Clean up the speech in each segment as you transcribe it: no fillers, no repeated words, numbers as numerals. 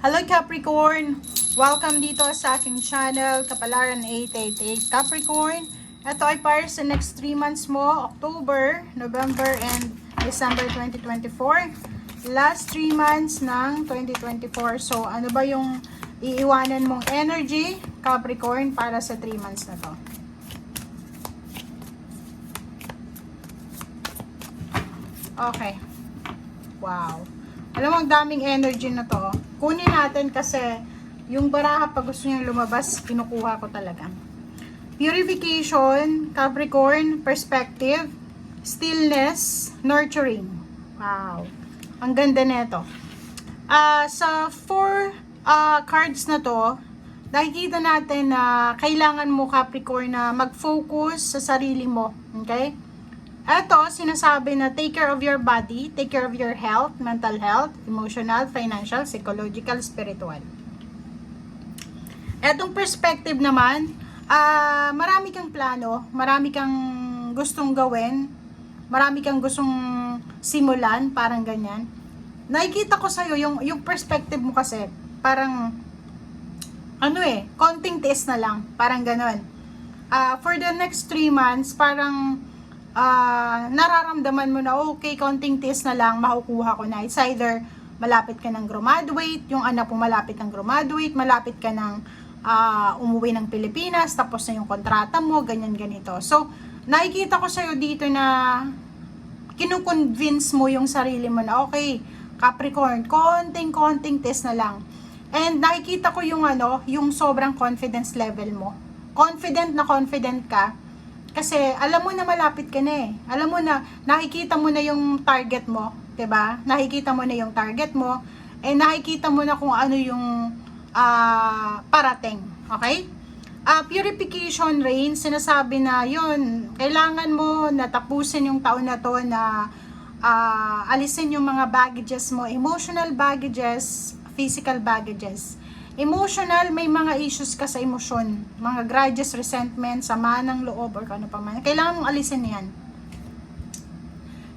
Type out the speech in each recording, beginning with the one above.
Hello Capricorn! Welcome dito sa aking channel, Kapalaran 888 Capricorn. Ito ay para sa next 3 months mo, October, November, and December 2024. Last 3 months ng 2024. So, ano ba yung iiwanan mong energy, Capricorn, para sa 3 months na to? Okay. Wow. Alam mo, ang daming energy na to. Kunin natin kasi yung baraha pag gusto nyo lumabas, kinukuha ko talaga. Purification, Capricorn, perspective, stillness, nurturing. Wow. Ang ganda nito. Sa 4 cards na to, nakikita natin na kailangan mo, Capricorn, na mag-focus sa sarili mo. Okay? Ito, sinasabi na take care of your body, take care of your health, mental health, emotional, financial, psychological, spiritual. Etong perspective naman, marami kang plano, marami kang gustong gawin, marami kang gustong simulan, parang ganyan. Nakikita ko sa'yo, yung perspective mo kasi, parang, konting tiis na lang, parang ganon. For the next 3 months, parang, nararamdaman mo na okay, konting tiis na lang, makukuha ko na. It's either malapit ka ng graduate, yung anak mo malapit ng graduate, malapit ka ng umuwi ng Pilipinas, tapos na yung kontrata mo, ganyan ganito. So, nakikita ko sa'yo dito na kinukonvince mo yung sarili mo na okay, Capricorn, konting tiis na lang. And nakikita ko yung sobrang confidence level mo. Confident ka. Kasi alam mo na malapit ka na eh. Alam mo na, nakikita mo na yung target mo, 'di ba? Nakikita mo na yung target mo, nakikita mo na kung ano yung parating, okay? Purification rain, sinasabi na yun, kailangan mo natapusin yung taon na to na alisin yung mga baggages mo, emotional baggages, physical baggages. Emotional, may mga issues ka sa emosyon. Mga grudges, resentment, sama ng loob, or ano pa man. Kailangan mong alisin yan.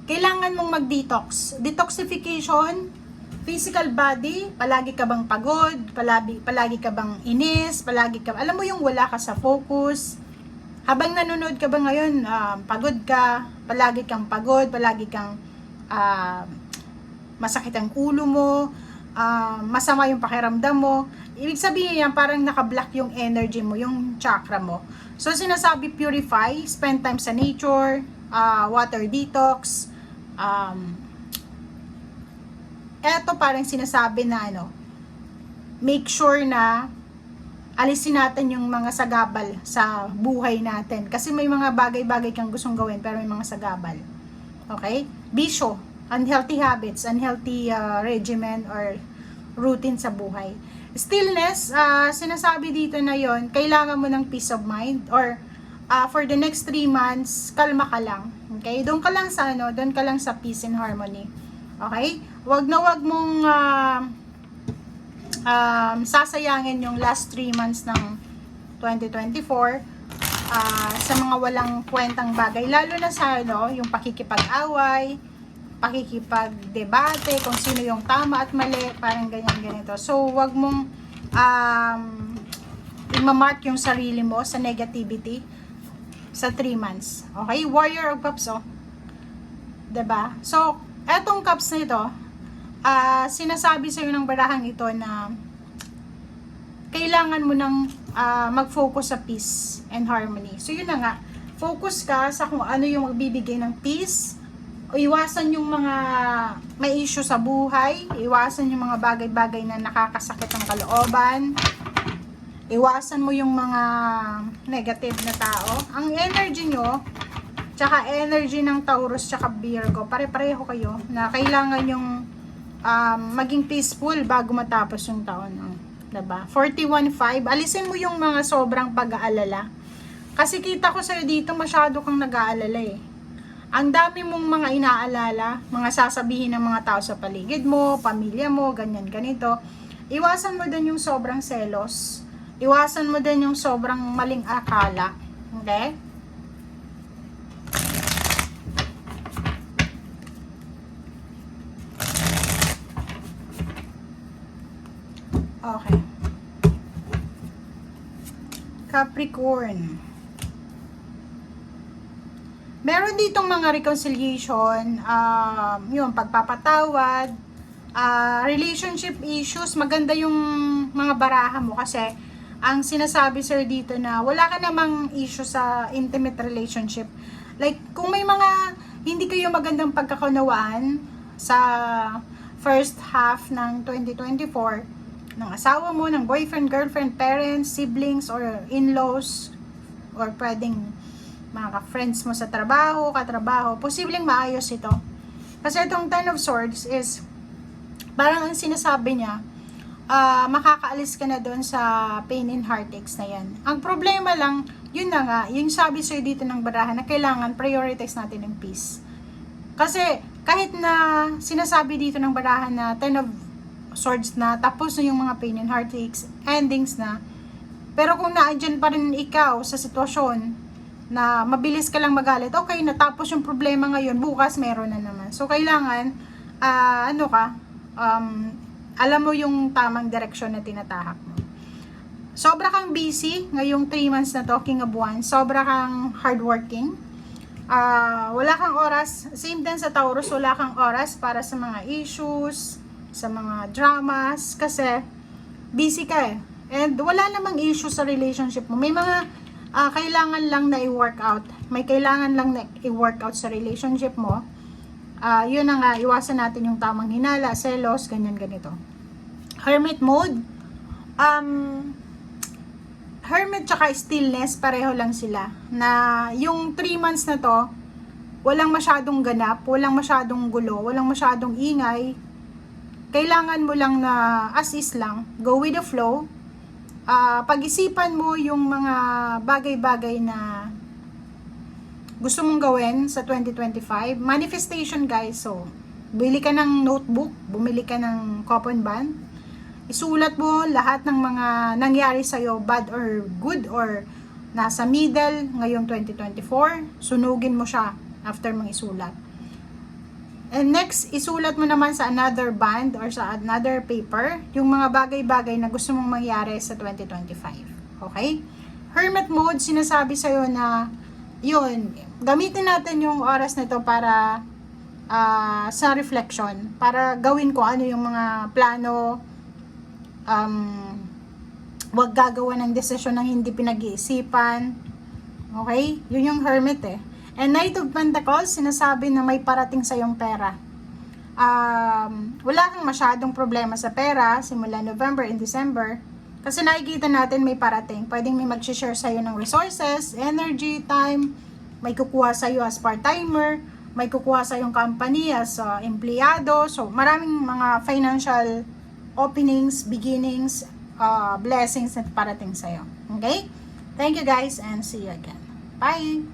Kailangan mong mag-detox. Detoxification, physical body, palagi ka bang pagod, palagi ka bang inis, alam mo yung wala ka sa focus. Habang nanonood ka ba ngayon, pagod ka, palagi kang pagod, palagi kang masakit ang ulo mo, masama yung pakiramdam mo. Ibig sabihin yan, parang nakablock yung energy mo, yung chakra mo. So, sinasabi purify, spend time sa nature, water detox. Eto parang sinasabi na make sure na alisin natin yung mga sagabal sa buhay natin. Kasi may mga bagay-bagay kang gustong gawin, pero may mga sagabal. Okay? Bisyo, unhealthy habits, unhealthy regimen or routine sa buhay. Stillness, sinasabi dito na yon, kailangan mo ng peace of mind or for the next 3 months, kalma ka lang. Okay? Doon ka lang sa peace and harmony. Okay? Wag mong sasayangin yung last 3 months ng 2024 sa mga walang kwentang bagay, lalo na sa yung pakikipag-away, pakikipag-debate, kung sino yung tama at mali, parang ganito. So, wag mong i-mark yung sarili mo sa negativity sa 3 months. Okay? Warrior of Cups, diba? So, etong cups na ito, sinasabi sa'yo ng barahang ito na kailangan mo ng mag-focus sa peace and harmony. So, yun na nga. Focus ka sa kung ano yung magbibigay ng peace. O iwasan yung mga may issue sa buhay, iwasan yung mga bagay-bagay na nakakasakit ng kalooban, iwasan mo yung mga negative na tao. Ang energy nyo, tsaka energy ng Taurus tsaka Virgo, pare-pareho kayo na kailangan yung maging peaceful bago matapos yung taon. Diba? 41.5, alisin mo yung mga sobrang pag-aalala. Kasi kita ko sa'yo dito, masyado kang nag-aalala eh. Ang dami mong mga inaalala, mga sasabihin ng mga tao sa paligid mo, pamilya mo, ganyan, ganito. Iwasan mo din yung sobrang selos. Iwasan mo din yung sobrang maling akala. Okay? Okay. Capricorn. Meron ditong mga reconciliation, yung pagpapatawad, relationship issues. Maganda yung mga baraha mo kasi ang sinasabi sir dito na wala ka namang issue sa intimate relationship. Like, kung may mga hindi kayo magandang pagkakunawaan sa first half ng 2024, ng asawa mo, ng boyfriend, girlfriend, parents, siblings, or in-laws, or pwedeng mga friends mo sa trabaho, katrabaho, posibleng maayos ito. Kasi itong Ten of Swords is, parang ang sinasabi niya, makakaalis ka na doon sa pain and heartaches na yan. Ang problema lang, yun na nga, yung sabi sa'yo dito ng barahan na kailangan prioritize natin yung peace. Kasi kahit na sinasabi dito ng barahan na Ten of Swords na, tapos na yung mga pain and heartaches, endings na, pero kung naandyan pa rin ikaw sa sitwasyon na mabilis ka lang magalit, okay, natapos yung problema ngayon, bukas meron na naman. So kailangan, alam mo yung tamang direksyon na tinatahak mo. Sobra kang busy ngayong 3 months na to, King of Wands. Sobra kang hardworking. Wala kang oras, same din sa Taurus, wala kang oras para sa mga issues, sa mga dramas, kasi busy ka eh. And wala namang issue sa relationship mo. May mga kailangan lang na i-work out. May kailangan lang na i-work out sa relationship mo. Yun na nga, iwasan natin yung tamang hinala, selos, ganyan ganito. Hermit mode. Hermit tsaka stillness, pareho lang sila. Na yung 3 months na to, walang masyadong ganap, walang masyadong gulo, walang masyadong ingay. Kailangan mo lang na as is lang, go with the flow. Pag-isipan mo yung mga bagay-bagay na gusto mong gawin sa 2025. Manifestation guys, so bili ka ng notebook, bumili ka ng coupon band, isulat mo lahat ng mga nangyari sa'yo, bad or good or nasa middle ngayong 2024, sunugin mo siya after mong isulat. And next, isulat mo naman sa another band or sa another paper yung mga bagay-bagay na gusto mong mangyari sa 2025. Okay? Hermit mode, sinasabi sa'yo na yun, gamitin natin yung oras nito para sa reflection, para gawin ko ano yung mga plano, wag gagawa ng desisyon ng hindi pinag-iisipan. Okay? Yun yung hermit eh. And Knight of Pentacles, sinasabi na may parating sa yung pera. Wala kang masyadong problema sa pera simula November and December. Kasi nakikita natin may parating. Pwedeng may mag-share sa'yo ng resources, energy, time. May kukuha sa'yo as part-timer. May kukuha sa'yong company as empleyado. So, maraming mga financial openings, beginnings, blessings na parating sa'yo. Okay? Thank you guys and see you again. Bye!